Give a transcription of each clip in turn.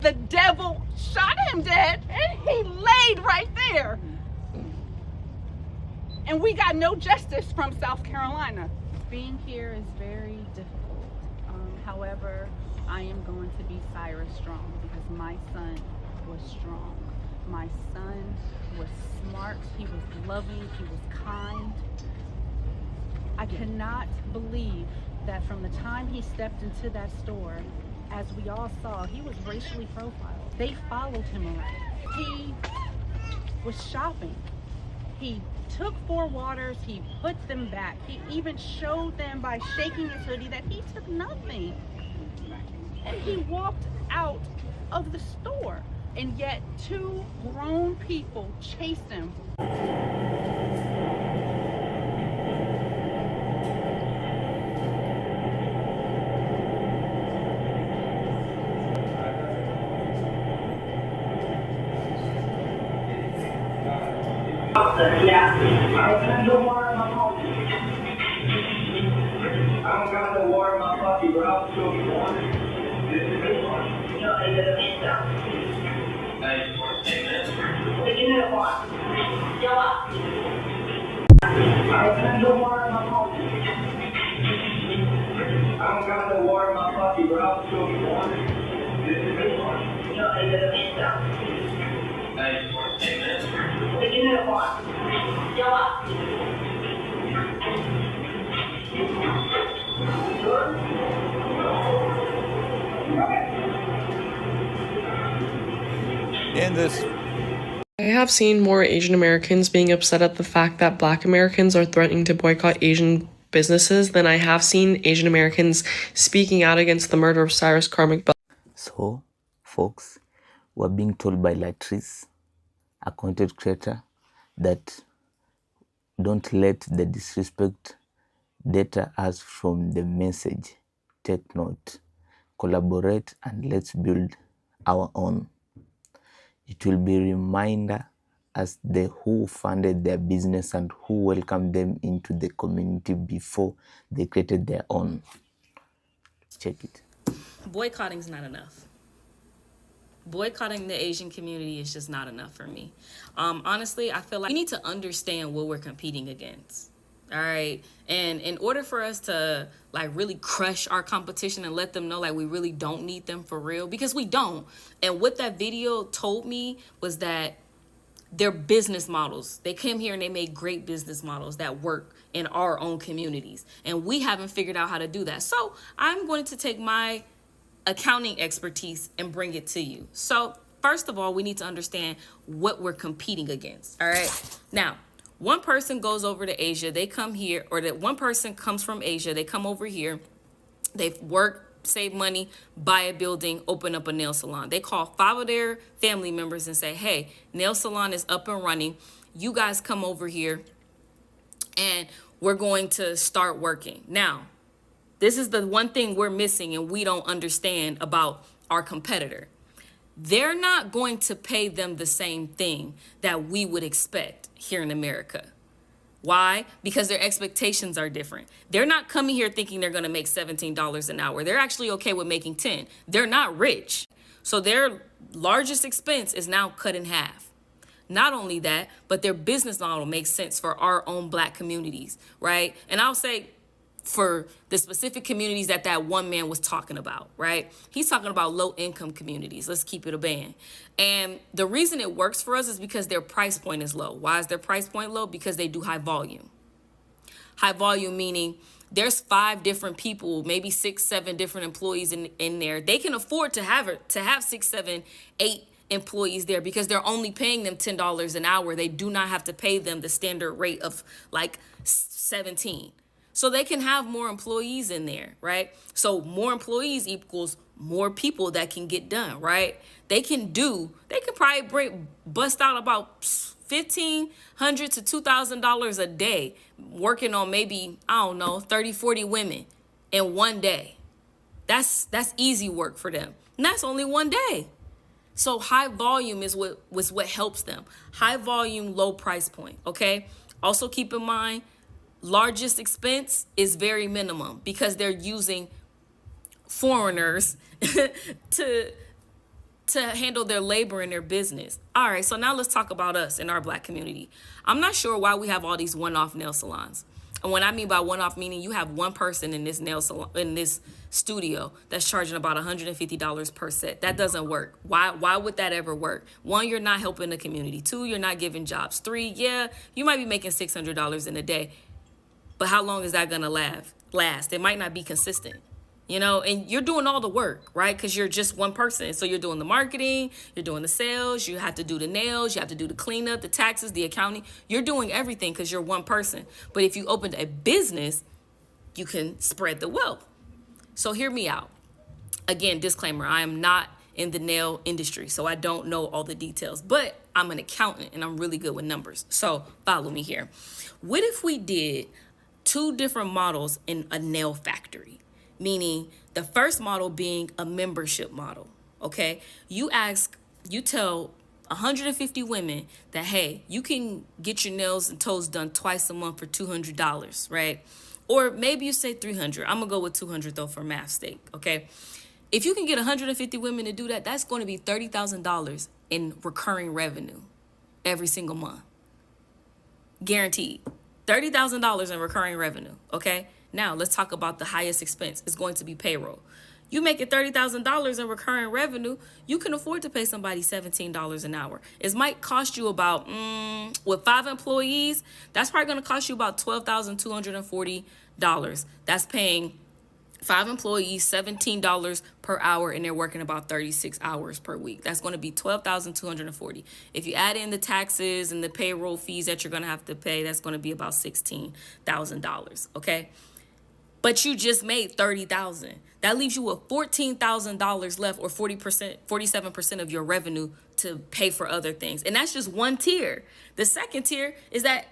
The devil shot him dead, and he laid right there. And we got no justice from South Carolina. Being here is very difficult. However, I am going to be Cyrus strong because my son was strong. My son was smart. He was loving. He was kind. I cannot believe that from the time he stepped into that store, as we all saw, he was racially profiled. They followed him around. He was shopping. He took 4 waters, he put them back. He even showed them by shaking his hoodie that he took nothing. And he walked out of the store. And yet 2 grown people chased him. Yeah. I don't water in my coffee. I don't got no water in my coffee, but I'll still get water. This is good one. No, it's a pizza. Hey, you want to take this? Taking it apart. Go up. I don't no water in my coffee. I don't got no water in my coffee, but I'll still get water. This is good one. No, it's a pizza. Hey, you want to take this? Taking it apart. Go up. In this, I have seen more Asian Americans being upset at the fact that Black Americans are threatening to boycott Asian businesses than I have seen Asian Americans speaking out against the murder of Cyrus Carmack. So, folks, we're being told by Latrice, a content creator, that don't let the disrespect deter us from the message. Take note, collaborate, and let's build our own. It will be a reminder as the who funded their business and who welcomed them into the community before they created their own. Check it. Boycotting's not enough. Boycotting the Asian community is just not enough for me. Honestly, I feel like we need to understand what we're competing against. All right. And in order for us to like really crush our competition and let them know like we really don't need them for real, because we don't. And what that video told me was that their business models, they came here and they made great business models that work in our own communities. And we haven't figured out how to do that. So I'm going to take my accounting expertise and bring it to you. So first of all, we need to understand what we're competing against. All right. Now, one person goes over to Asia, they come here, or that one person comes from Asia, they come over here, they work, save money, buy a building, open up a nail salon. They call 5 of their family members and say, hey, nail salon is up and running. You guys come over here and we're going to start working. Now, this is the one thing we're missing and we don't understand about our competitor. They're not going to pay them the same thing that we would expect here in America. Why? Because their expectations are different. They're not coming here thinking they're going to make $17 an hour. They're actually okay with making 10. They're not rich. So their largest expense is now cut in half. Not only that, but their business model makes sense for our own Black communities, right? And I'll say for the specific communities that that one man was talking about, right? He's talking about low income communities. Let's keep it a band. And the reason it works for us is because their price point is low. Why is their price point low? Because they do high volume. High volume meaning there's 5 different people, maybe 6, 7 different employees in there. They can afford to have 6, 7, 8 employees there because they're only paying them $10 an hour. They do not have to pay them the standard rate of like 17. So they can have more employees in there, right? So more employees equals more people that can get done, right? They can probably bust out about $1,500 to $2,000 a day working on maybe, I don't know, 30, 40 women in one day. That's easy work for them. And that's only one day. So high volume is what helps them. High volume, low price point, okay? Also keep in mind, largest expense is very minimum because they're using foreigners to to handle their labor in their business. All right, so now let's talk about us in our Black community. I'm not sure why we have all these one-off nail salons. And when I mean by one-off, meaning you have one person in this nail salon, in this studio, that's charging about $150 per set. That doesn't work. Why would that ever work? One, you're not helping the community. Two, you're not giving jobs. Three, yeah, you might be making $600 in a day, but how long is that gonna last? It might not be consistent. You know, and you're doing all the work, right? Because you're just one person. So you're doing the marketing, you're doing the sales, you have to do the nails, you have to do the cleanup, the taxes, the accounting. You're doing everything because you're one person. But if you opened a business, you can spread the wealth. So hear me out. Again, disclaimer, I am not in the nail industry, so I don't know all the details. But I'm an accountant and I'm really good with numbers. So follow me here. What if we did 2 different models in a nail factory? Meaning the first model being a membership model, okay? You tell 150 women that, hey, you can get your nails and toes done twice a month for $200, right? Or maybe you say 300. I'm gonna go with 200 though for math's sake, okay? If you can get 150 women to do that, that's gonna be $30,000 in recurring revenue every single month. Guaranteed. $30,000 in recurring revenue, okay? Now, let's talk about the highest expense. It's going to be payroll. You make it $30,000 in recurring revenue, you can afford to pay somebody $17 an hour. It might cost you about, with 5 employees, that's probably going to cost you about $12,240. That's paying 5 employees, $17 per hour, and they're working about 36 hours per week. That's going to be $12,240. If you add in the taxes and the payroll fees that you're going to have to pay, that's going to be about $16,000, okay? But you just made $30,000. That leaves you with $14,000 left, or 47% of your revenue to pay for other things. And that's just one tier. The second tier is that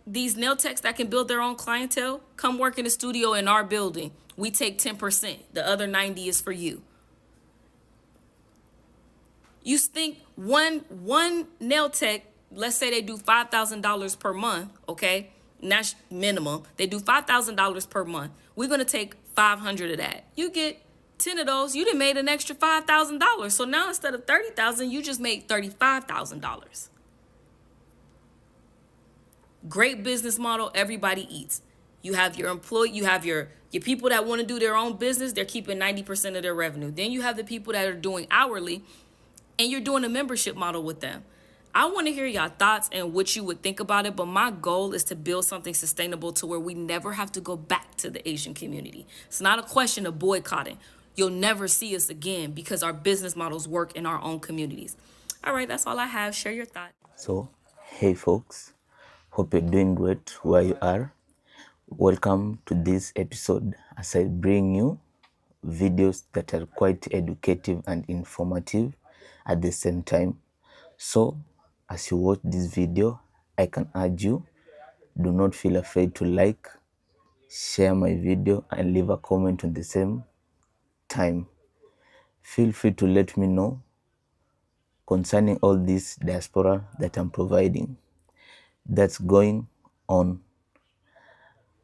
these nail techs that can build their own clientele, come work in the studio in our building. We take 10%. The other 90 is for you. You think one nail tech, let's say they do $5,000 per month, okay? And that's minimum. They do $5,000 per month. We're going to take 500 of that. You get 10 of those, you done made an extra $5,000. So now instead of $30,000, you just made $35,000. Great business model, everybody eats. You have your you have your people that want to do their own business, they're keeping 90% of their revenue. Then you have the people that are doing hourly, and you're doing a membership model with them. I want to hear y'all thoughts and what you would think about it, but my goal is to build something sustainable to where we never have to go back to the Asian community. It's not a question of boycotting. You'll never see us again because our business models work in our own communities. All right, that's all I have. Share your thoughts. So, hey folks, hope you're doing great where you are. Welcome to this episode as I bring you videos that are quite educative and informative at the same time. So, as you watch this video, I can urge you, do not feel afraid to like, share my video, and leave a comment on the same time. Feel free to let me know concerning all this diaspora that I'm providing that's going on.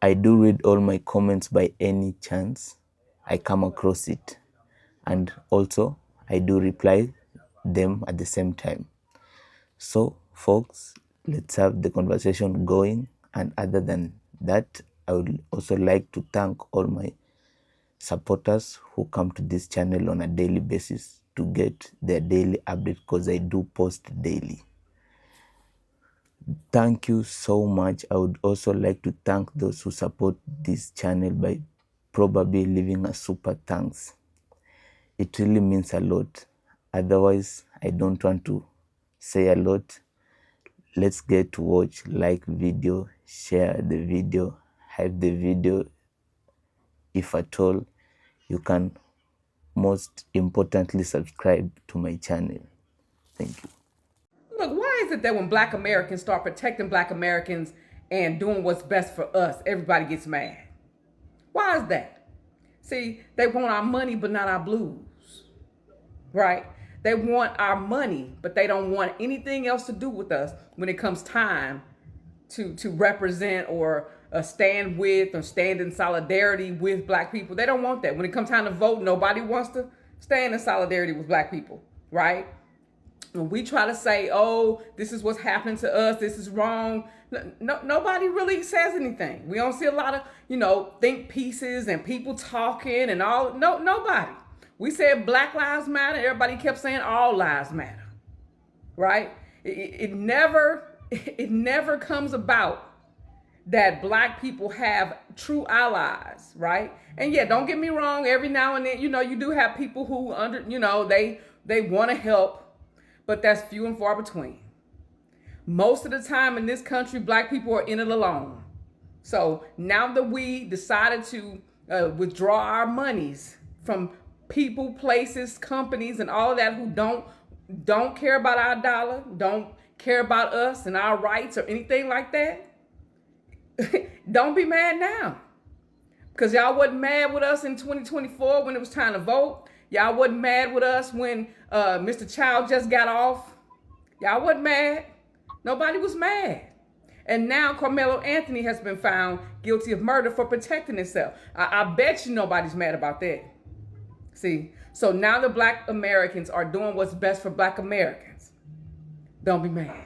I do read all my comments by any chance I come across it, and also I do reply them at the same time. So folks, let's have the conversation going. And other than that, I would also like to thank all my supporters who come to this channel on a daily basis to get their daily update, because I do post daily. Thank you so much. I would also like to thank those who support this channel by probably leaving a super thanks. It really means a lot. Otherwise, I don't want to say a lot. Let's get to watch, like video, share the video, hype the video if at all. You can most importantly subscribe to my channel. Thank you. Look, why is it that when Black Americans start protecting Black Americans and doing what's best for us, everybody gets mad? Why is that? See, they want our money but not our blues, right? They want our money, but they don't want anything else to do with us when it comes time to represent or stand with or stand in solidarity with Black people. They don't want that. When it comes time to vote, nobody wants to stand in solidarity with black people, right? When we try to say, oh, this is what's happening to us, this is wrong, nobody really says anything. We don't see a lot of, think pieces and people talking and all. Nobody. We said Black Lives Matter. Everybody kept saying all lives matter, right? It never comes about that black people have true allies, right? And yeah, don't get me wrong. Every now and then, you do have people who they want to help, but that's few and far between. Most of the time in this country, black people are in it alone. So now that we decided to withdraw our monies from people, places, companies, and all of that who don't care about our dollar, don't care about us and our rights or anything like that, don't be mad now. Because y'all wasn't mad with us in 2024 when it was time to vote. Y'all wasn't mad with us when Mr. Chow just got off. Y'all wasn't mad. Nobody was mad. And now Carmelo Anthony has been found guilty of murder for protecting himself. I bet you nobody's mad about that. See, so now the black Americans are doing what's best for black Americans. Don't be mad.